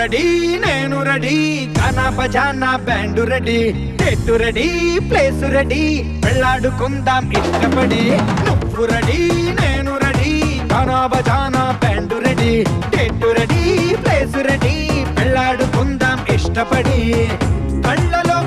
ready నేను ready గానా బజానా band ready date ready place ready వెళ్ళాడుకుందాం ఇష్టపడి నువ్వు రెడీ నేను రెడీ గానా బజానా band ready date ready place ready వెళ్ళాడుకుందాం ఇష్టపడి కళ్ళలో